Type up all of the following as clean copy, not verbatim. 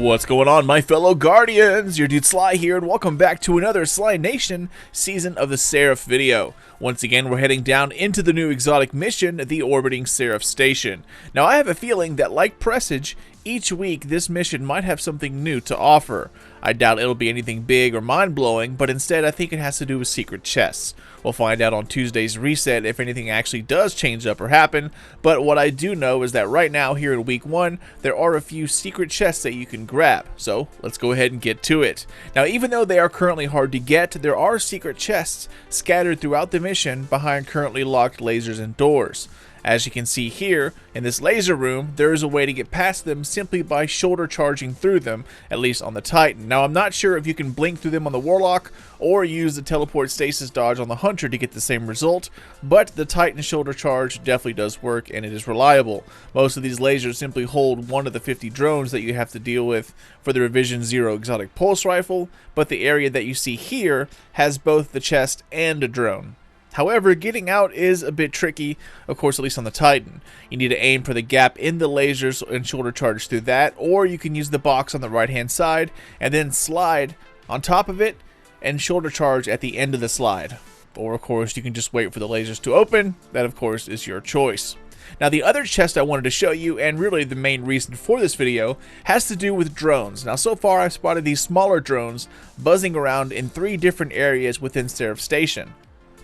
What's going on, my fellow Guardians? Your dude Sly here, and welcome back to another Slynation season of the Seraph video. Once again, we're heading down into the new exotic mission, the orbiting Seraph station. Now, I have a feeling that, like Presage, each week this mission might have something new to offer. I doubt it'll be anything big or mind-blowing, but instead I think it has to do with secret chests. We'll find out on Tuesday's reset if anything actually does change up or happen, but what I do know is that right now, here in week 1, there are a few secret chests that you can grab, so let's go ahead and get to it. Now, even though they are currently hard to get, there are secret chests scattered throughout the mission behind currently locked lasers and doors. As you can see here, in this laser room, there is a way to get past them simply by shoulder charging through them, at least on the Titan. Now, I'm not sure if you can blink through them on the Warlock, or use the teleport stasis dodge on the Hunter to get the same result, but the Titan shoulder charge definitely does work, and it is reliable. Most of these lasers simply hold one of the 50 drones that you have to deal with for the Revision 0 exotic pulse rifle, but the area that you see here has both the chest and a drone. However, getting out is a bit tricky, of course, at least on the Titan. You need to aim for the gap in the lasers and shoulder charge through that, or you can use the box on the right-hand side and then slide on top of it and shoulder charge at the end of the slide. Or, of course, you can just wait for the lasers to open. That, of course, is your choice. Now, the other chest I wanted to show you, and really the main reason for this video, has to do with drones. Now, so far I've spotted these smaller drones buzzing around in 3 different areas within Seraph Station.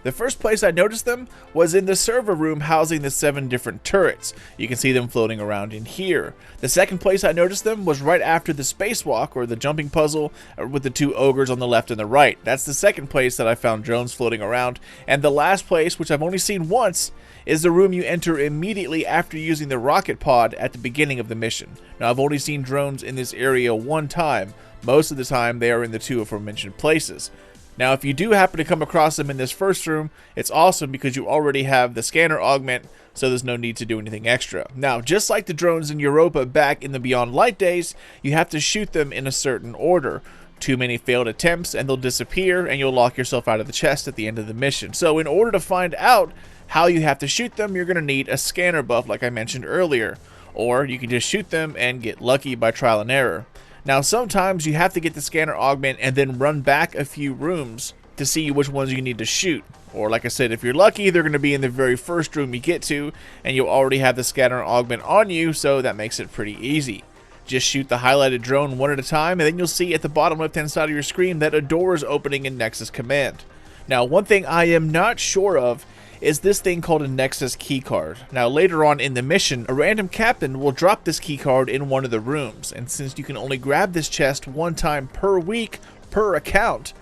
The first place I noticed them was in the server room housing the 7 different turrets. You can see them floating around in here. The second place I noticed them was right after the spacewalk, or the jumping puzzle, with the 2 ogres on the left and the right. That's the second place that I found drones floating around. And the last place, which I've only seen once, is the room you enter immediately after using the rocket pod at the beginning of the mission. Now, I've only seen drones in this area one time. Most of the time, they are in the 2 aforementioned places. Now, if you do happen to come across them in this first room, it's awesome because you already have the scanner augment, so there's no need to do anything extra. Now, just like the drones in Europa back in the Beyond Light days, you have to shoot them in a certain order. Too many failed attempts and they'll disappear, and you'll lock yourself out of the chest at the end of the mission. So in order to find out how you have to shoot them, you're going to need a scanner buff like I mentioned earlier. Or you can just shoot them and get lucky by trial and error. Now, sometimes you have to get the scanner augment and then run back a few rooms to see which ones you need to shoot. Or, like I said, if you're lucky, they're going to be in the very first room you get to, and you'll already have the scanner augment on you, so that makes it pretty easy. Just shoot the highlighted drone one at a time, and then you'll see at the bottom left-hand side of your screen that a door is opening in Nexus Command. Now, one thing I am not sure of is this thing called a Nexus keycard. Now, later on in the mission, a random captain will drop this keycard in one of the rooms, and since you can only grab this chest one time per week per account,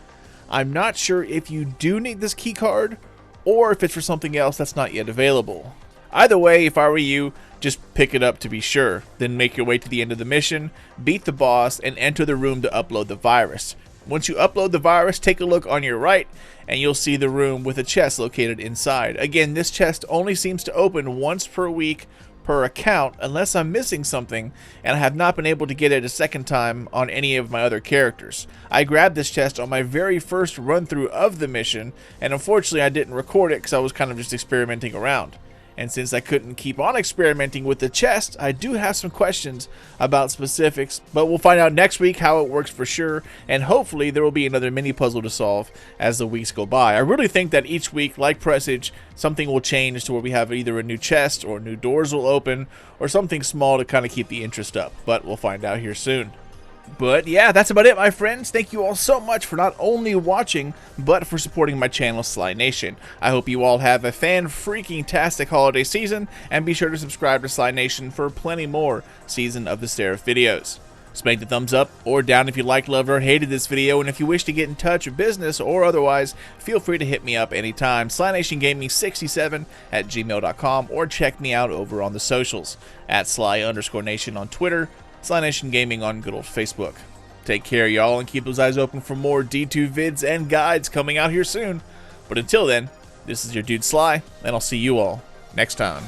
I'm not sure if you do need this keycard or if it's for something else that's not yet available. Either way, if I were you, just pick it up to be sure, then make your way to the end of the mission, beat the boss, and enter the room to upload the virus. Once you upload the virus, take a look on your right, and you'll see the room with a chest located inside. Again, this chest only seems to open once per week per account, unless I'm missing something, and I have not been able to get it a second time on any of my other characters. I grabbed this chest on my very first run-through of the mission, and unfortunately I didn't record it because I was kind of just experimenting around. And since I couldn't keep on experimenting with the chest, I do have some questions about specifics, but we'll find out next week how it works for sure, and hopefully there will be another mini puzzle to solve as the weeks go by. I really think that each week, like Presage, something will change to where we have either a new chest or new doors will open, or something small to kind of keep the interest up, but we'll find out here soon. But yeah, that's about it, my friends. Thank you all so much for not only watching, but for supporting my channel, Slynation. I hope you all have a fan-freaking-tastic holiday season, and be sure to subscribe to Slynation for plenty more Season of the Seraph videos. Spank the thumbs up or down if you liked, loved, or hated this video, and if you wish to get in touch with business or otherwise, feel free to hit me up anytime. SlyNationGaming67@gmail.com, or check me out over on the socials at Sly_Nation on Twitter, Slynation Gaming on good old Facebook. Take care, y'all, and keep those eyes open for more D2 vids and guides coming out here soon. But until then, this is your dude Sly, and I'll see you all next time.